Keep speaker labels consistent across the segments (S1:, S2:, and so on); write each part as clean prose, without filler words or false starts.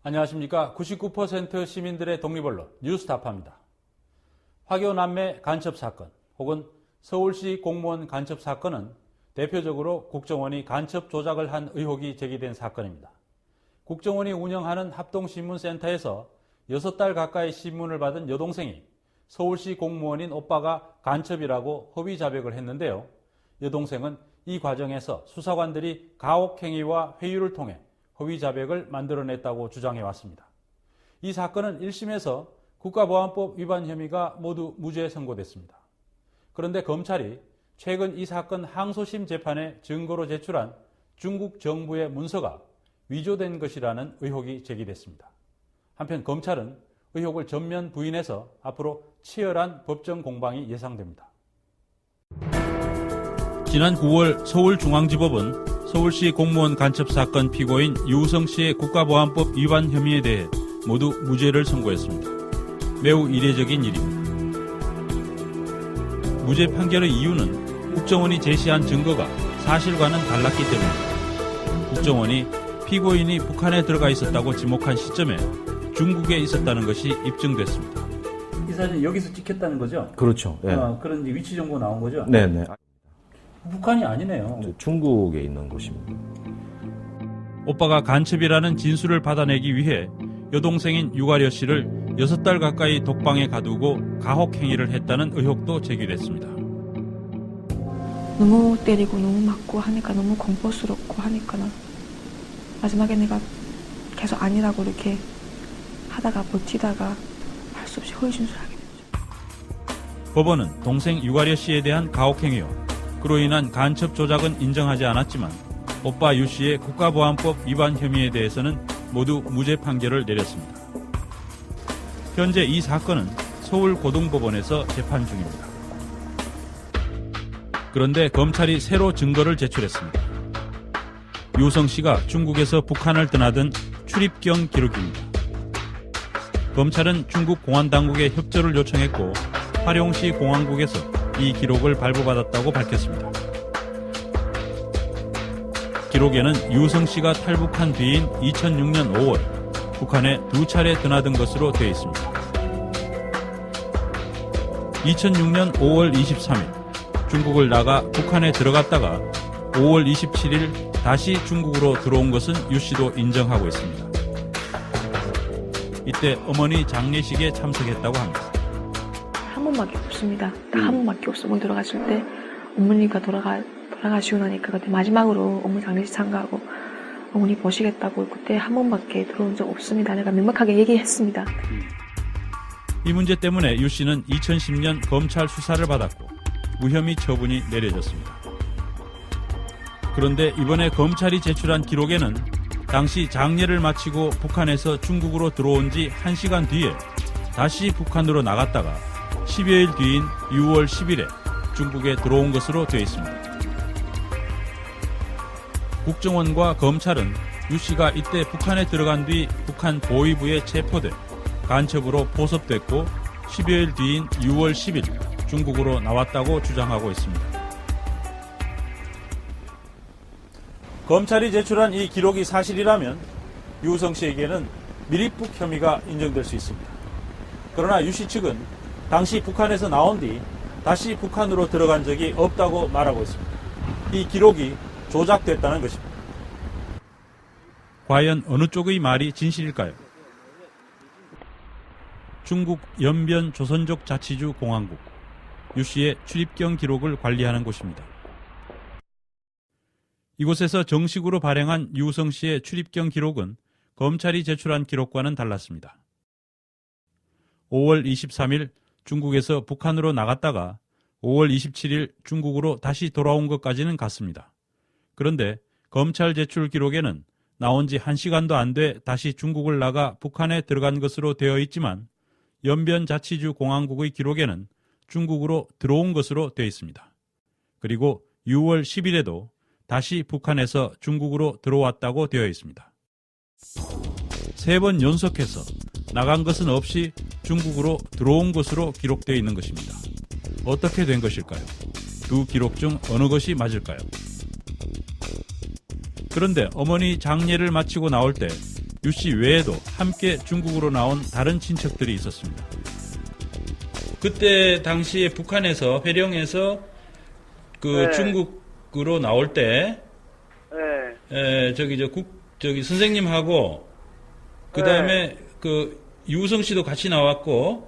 S1: 안녕하십니까. 99% 시민들의 독립언론 뉴스타파입니다. 화교남매 간첩사건 혹은 서울시 공무원 간첩사건은 대표적으로 국정원이 간첩 조작을 한 의혹이 제기된 사건입니다. 국정원이 운영하는 합동신문센터에서 6달 가까이 신문을 받은 여동생이 서울시 공무원인 오빠가 간첩이라고 허위 자백을 했는데요. 여동생은 이 과정에서 수사관들이 가혹행위와 회유를 통해 허위 자백을 만들어냈다고 주장해왔습니다. 이 사건은 1심에서 국가보안법 위반 혐의가 모두 무죄 선고됐습니다. 그런데 검찰이 최근 이 사건 항소심 재판에 증거로 제출한 중국 정부의 문서가 위조된 것이라는 의혹이 제기됐습니다. 한편 검찰은 의혹을 전면 부인해서 앞으로 치열한 법정 공방이 예상됩니다. 지난 9월 서울중앙지법은 서울시 공무원 간첩 사건 피고인 유우성 씨의 국가보안법 위반 혐의에 대해 모두 무죄를 선고했습니다. 매우 이례적인 일입니다. 무죄 판결의 이유는 국정원이 제시한 증거가 사실과는 달랐기 때문입니다. 국정원이 피고인이 북한에 들어가 있었다고 지목한 시점에 중국에 있었다는 것이 입증됐습니다. 이 사진 여기서 찍혔다는 거죠?
S2: 그렇죠. 네.
S1: 그런 위치 정보 나온 거죠?
S2: 네네.
S1: 북한이 아니네요.
S2: 중국에 있는 곳입니다.
S1: 오빠가 간첩이라는 진술을 받아내기 위해 여동생인 유가려 씨를 6달 가까이 독방에 가두고 가혹행위를 했다는 의혹도 제기됐습니다.
S3: 너무 때리고 너무 맞고 하니까 너무 공포스럽고 하니까 마지막에 내가 계속 아니라고 이렇게 하다가 버티다가 할 수 없이 허위 진술하게 됐죠.
S1: 법원은 동생 유가려 씨에 대한 가혹행위와 그로 인한 간첩 조작은 인정하지 않았지만 오빠 유 씨의 국가보안법 위반 혐의에 대해서는 모두 무죄 판결을 내렸습니다. 현재 이 사건은 서울고등법원에서 재판 중입니다. 그런데 검찰이 새로 증거를 제출했습니다. 유우성 씨가 중국에서 북한을 떠나던 출입경 기록입니다. 검찰은 중국 공안당국에 협조를 요청했고 화룡시 공안국에서 이 기록을 발부받았다고 밝혔습니다. 기록에는 유우성 씨가 탈북한 뒤인 2006년 5월 북한에 2차례 드나든 것으로 되어 있습니다. 2006년 5월 23일 중국을 나가 북한에 들어갔다가 5월 27일 다시 중국으로 들어온 것은 유 씨도 인정하고 있습니다. 이때 어머니 장례식에 참석했다고 합니다.
S3: 한 번밖에 없습니다. 딱 한 번밖에 없어. 어머니 돌아가실 때 어머니가 돌아가시고 나니까 그때 마지막으로 어머니 장례식 참가하고 어머니 보시겠다고 그때 한 번밖에 들어온 적 없습니다. 내가 명확하게 얘기했습니다.
S1: 이 문제 때문에 유 씨는 2010년 검찰 수사를 받았고 무혐의 처분이 내려졌습니다. 그런데 이번에 검찰이 제출한 기록에는 당시 장례를 마치고 북한에서 중국으로 들어온 지 1시간 뒤에 다시 북한으로 나갔다가 10여일 뒤인 6월 10일에 중국에 들어온 것으로 되어 있습니다. 국정원과 검찰은 유 씨가 이때 북한에 들어간 뒤 북한 보위부에 체포돼 간첩으로 포섭됐고 10여일 뒤인 6월 10일 중국으로 나왔다고 주장하고 있습니다. 검찰이 제출한 이 기록이 사실이라면 유우성 씨에게는 미립북 혐의가 인정될 수 있습니다. 그러나 유 씨 측은 당시 북한에서 나온 뒤 다시 북한으로 들어간 적이 없다고 말하고 있습니다. 이 기록이 조작됐다는 것입니다. 과연 어느 쪽의 말이 진실일까요? 중국 연변 조선족 자치주 공안국, 유 씨의 출입경 기록을 관리하는 곳입니다. 이곳에서 정식으로 발행한 유우성 씨의 출입경 기록은 검찰이 제출한 기록과는 달랐습니다. 5월 23일 중국에서 북한으로 나갔다가 5월 27일 중국으로 다시 돌아온 것까지는 같습니다. 그런데 검찰 제출 기록에는 나온 지 1시간도 안 돼 다시 중국을 나가 북한에 들어간 것으로 되어 있지만 연변자치주 공안국의 기록에는 중국으로 들어온 것으로 되어 있습니다. 그리고 6월 10일에도 다시 북한에서 중국으로 들어왔다고 되어 있습니다. 3번 연속해서 나간 것은 없이 중국으로 들어온 것으로 기록되어 있는 것입니다. 어떻게 된 것일까요? 두 기록 중 어느 것이 맞을까요? 그런데 어머니 장례를 마치고 나올 때 유 씨 외에도 함께 중국으로 나온 다른 친척들이 있었습니다. 그때 당시에 북한에서 회령에서 그 중국으로 나올 때 저기 선생님하고 그 다음에 그 유우성 씨도 같이 나왔고,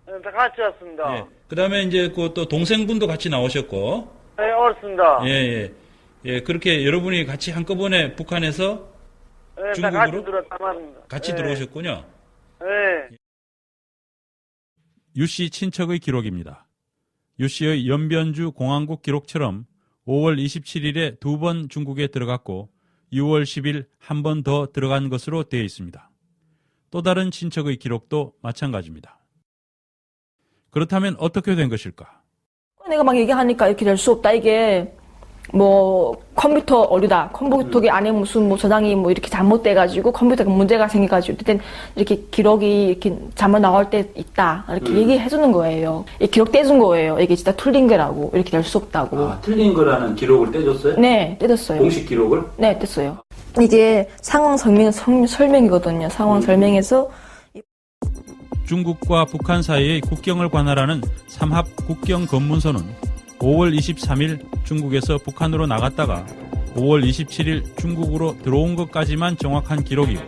S4: 다 같이 왔습니다.
S1: 예. 그 다음에 이제 그 또 동생분도 같이 나오셨고,
S4: 네, 어렸습니다.
S1: 예, 그렇게 여러분이 같이 한꺼번에 북한에서
S4: 네, 다
S1: 중국으로 같이 들어오셨군요.
S4: 네.
S1: 유 씨 친척의 기록입니다. 유 씨의 연변주 공항국 기록처럼 5월 27일에 2번 중국에 들어갔고 6월 10일 한 번 더 들어간 것으로 되어 있습니다. 또 다른 친척의 기록도 마찬가지입니다. 그렇다면 어떻게 된 것일까?
S5: 내가 막 얘기하니까 이렇게 될 수 없다. 이게 뭐 컴퓨터 오류다. 컴퓨터 안에 무슨 뭐 저장이 뭐 이렇게 잘못돼가지고 컴퓨터가 문제가 생겨가지고 그때 이렇게 기록이 이렇게 잘못 나올 때 있다. 이렇게 얘기해주는 거예요. 기록 떼준 거예요. 이게 진짜 틀린 거라고. 이렇게 될 수 없다고.
S1: 아, 틀린 거라는 기록을 떼줬어요?
S5: 네, 떼줬어요.
S1: 공식 기록을?
S5: 네, 뗐어요. 이게 상황 설명이거든요. 상황 설명에서
S1: 중국과 북한 사이의 국경을 관할하는 삼합 국경 검문소는 5월 23일 중국에서 북한으로 나갔다가 5월 27일 중국으로 들어온 것까지만 정확한 기록이고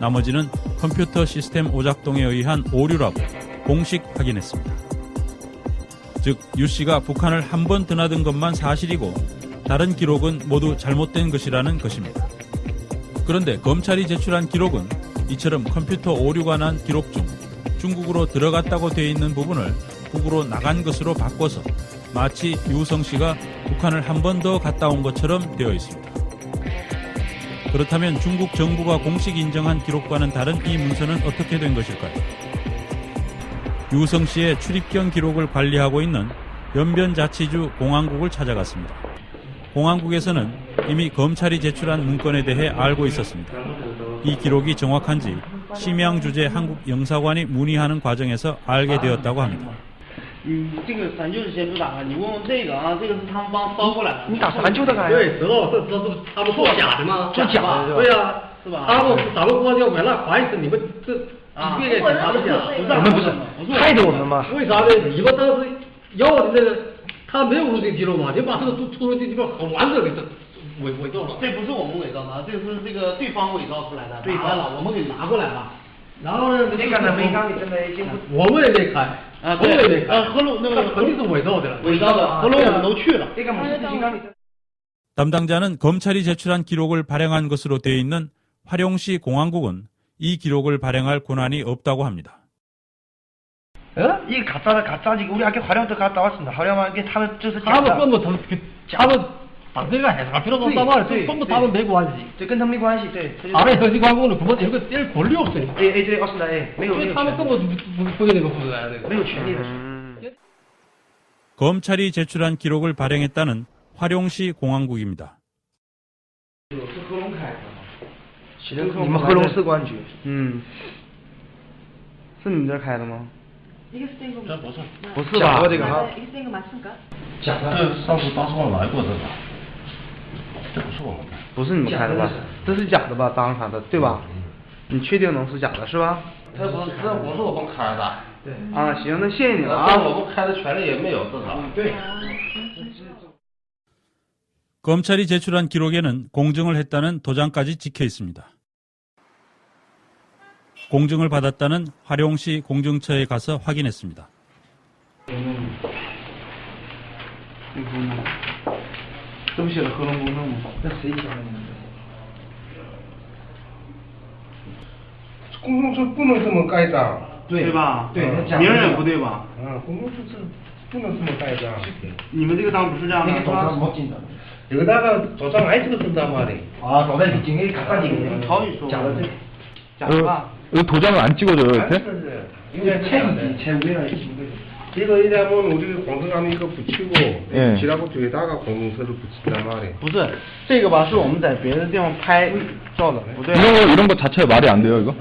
S1: 나머지는 컴퓨터 시스템 오작동에 의한 오류라고 공식 확인했습니다. 즉, 유 씨가 북한을 한 번 드나든 것만 사실이고 다른 기록은 모두 잘못된 것이라는 것입니다. 그런데 검찰이 제출한 기록은 이처럼 컴퓨터 오류가 난 기록 중 중국으로 들어갔다고 되어 있는 부분을 북으로 나간 것으로 바꿔서 마치 유우성 씨가 북한을 한 번 더 갔다 온 것처럼 되어 있습니다. 그렇다면 중국 정부가 공식 인정한 기록과는 다른 이 문서는 어떻게 된 것일까요? 유우성 씨의 출입경 기록을 관리하고 있는 연변자치주 공항국을 찾아갔습니다. 공항국에서는 이미 검찰이 제출한 문건에 대해 알고 있었습니다. 이 기록이 정확한지 심양 주재 한국 영사관이 문의하는 과정에서 알게 되었다고 합니다.
S6: 这个咱就是先不打开，你问问这个啊，这个是他们帮捎过来的。
S4: 你打算就打开？
S6: 对，知道这他们做假的吗？做假的，对呀，是吧？他们咱们光叫完了，怀疑是你们这一个给查的假，
S4: 我们不是害得我们吗？
S6: 为啥呢？你们当时要的这个，他没有录这个记录嘛，就把这个出入这地方很完整的伪造了。这不是我们伪造的，这是这个对方伪造出来的，对方了，我们给拿过来了。然后呢？
S4: 你刚才没看，你真的已经不。
S6: 我们也没开。对，河路那个肯定是伪造的了，伪造的，河路我们都去了。
S1: 담당자는 검찰이 제출한 기록을 발행한 것으로 되어 있는 화룡시 공항국은 이 기록을 발행할 권한이 없다고 합니다.
S4: 이 가짜지 우리 학교 활용도 갔다 왔습니다. 활용한 게他们就是
S6: 他们根本他们把这个还啥필요도 없단 말이야. 전부 다는没关系。
S4: 这跟他们没关系，对。
S6: 안에 현지관공은 그거有个뗄 권리 없어요.
S4: 对，是的，没有。
S6: 所以他们根本不给那个负责的，
S4: 没有权利的。
S1: 검찰이 제출한 기록을 발행했다는 화룡시 공항국입니다.
S4: 你们合龙市公安局，是你们这儿开的吗？
S6: 这不是，
S4: 不是吧？这个哈，
S6: 假的，上次当时我来过这个，这不是我们开，
S4: 不是你们开的吧？这是假的吧？当场的，对吧？你确定能是假的是吧？
S6: 这不是我们开的。对。
S4: 啊，行，那谢谢你了啊。
S6: 我们开的权利也没有，至少。对。
S1: 검찰이 제출한 기록에는 공증을 했다는 도장까지 찍혀 있습니다. 공증을 받았다는 화룡시 공증처에 가서 확인했습니다.
S4: 这不写了合龙公证吗？那谁写的？
S7: 公证处不能这么盖章，
S4: 对吧？对，
S7: 名人不对吧？公证处是不能这么盖章。你们这个章不是这样的，여기다가 도장 많이 찍어준단 말이에요.
S4: 아, 도장 찍는 게 갖다 찍는 거.假的.
S2: 도장을 안 찍어줘요, 이렇게?
S7: 이게 채우기라 이거 이러면 우리 공증하면 이거 붙이고 지라고 뒤에다가 공증서를 붙인단 말이에요.
S4: 不是，这个吧是我们在别的地方拍照的，不对。
S2: 이런 거 자체가 말이 안 돼요, 이거?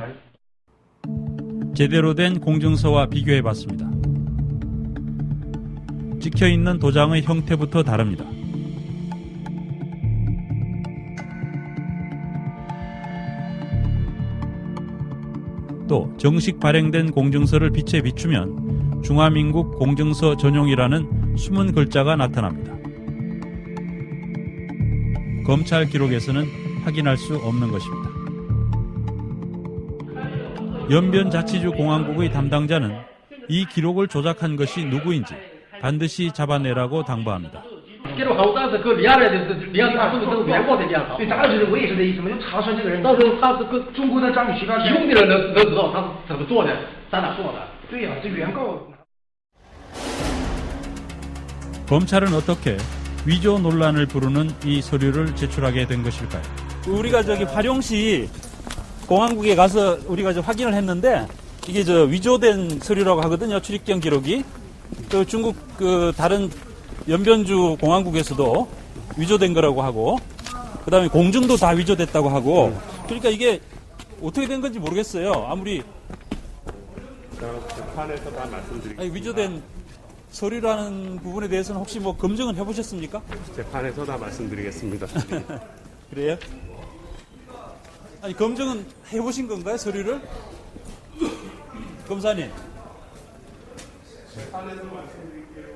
S1: 제대로 된 공증서와 비교해봤습니다. 찍혀있는 도장의 형태부터 다릅니다. 또 정식 발행된 공증서를 빛에 비추면 중화민국 공증서 전용이라는 숨은 글자가 나타납니다. 검찰 기록에서는 확인할 수 없는 것입니다. 연변자치주 공항국의 담당자는 이 기록을 조작한 것이 누구인지 반드시 잡아내라고 당부합니다.
S6: 给了好，但是跟连来的是连他这个原告的连他。
S4: 对，大家觉得我也是这意思嘛，就查出来这个人，
S6: 但是他是跟
S4: 中国的张雨绮刚
S6: 用的人能知道他是怎么做的，在哪做的。
S4: 对呀、这原告。
S1: 검찰은 어떻게 위조 논란을 부르는 이 서류를 제출하게 된 것일까요? 우리가 저기 화룡시 공항국에 가서 우리가 확인을 했는데 이게 위조된 서류라고 하거든요. 출입경 기록이. 또 중국 다른 연변주 공항국에서도 위조된 거라고 하고, 그 다음에 공증도 다 위조됐다고 하고, 그러니까 이게 어떻게 된 건지 모르겠어요. 아무리.
S8: 재판에서 다 말씀드리겠습니다.
S1: 아니, 위조된 서류라는 부분에 대해서는 혹시 뭐 검증은 해보셨습니까?
S8: 재판에서 다 말씀드리겠습니다.
S1: 그래요? 아니, 검증은 해보신 건가요, 서류를? 검사님.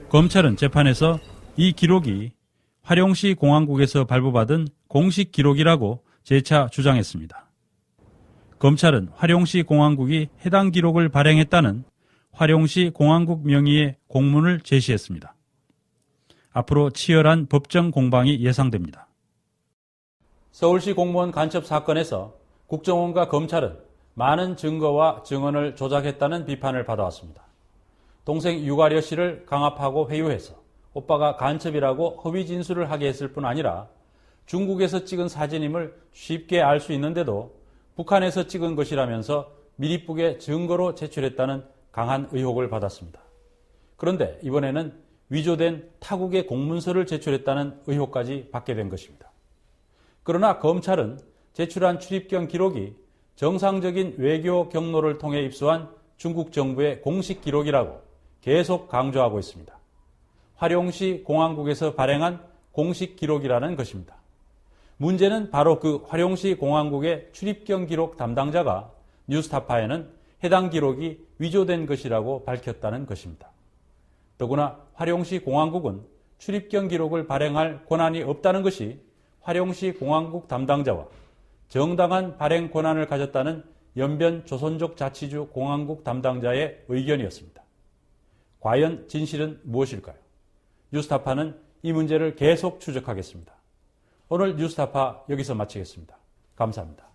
S1: 검찰은 재판에서 이 기록이 화룡시 공항국에서 발부받은 공식 기록이라고 재차 주장했습니다. 검찰은 화룡시 공항국이 해당 기록을 발행했다는 화룡시 공항국 명의의 공문을 제시했습니다. 앞으로 치열한 법정 공방이 예상됩니다. 서울시 공무원 간첩 사건에서 국정원과 검찰은 많은 증거와 증언을 조작했다는 비판을 받아왔습니다. 동생 유가려 씨를 강압하고 회유해서 오빠가 간첩이라고 허위 진술을 하게 했을 뿐 아니라 중국에서 찍은 사진임을 쉽게 알 수 있는데도 북한에서 찍은 것이라면서 미리쁘게 증거로 제출했다는 강한 의혹을 받았습니다. 그런데 이번에는 위조된 타국의 공문서를 제출했다는 의혹까지 받게 된 것입니다. 그러나 검찰은 제출한 출입경 기록이 정상적인 외교 경로를 통해 입수한 중국 정부의 공식 기록이라고 계속 강조하고 있습니다. 화룡시 공항국에서 발행한 공식 기록이라는 것입니다. 문제는 바로 그 화룡시 공항국의 출입경 기록 담당자가 뉴스타파에는 해당 기록이 위조된 것이라고 밝혔다는 것입니다. 더구나 화룡시 공항국은 출입경 기록을 발행할 권한이 없다는 것이 화룡시 공항국 담당자와 정당한 발행 권한을 가졌다는 연변 조선족 자치주 공항국 담당자의 의견이었습니다. 과연 진실은 무엇일까요? 뉴스타파는 이 문제를 계속 추적하겠습니다. 오늘 뉴스타파 여기서 마치겠습니다. 감사합니다.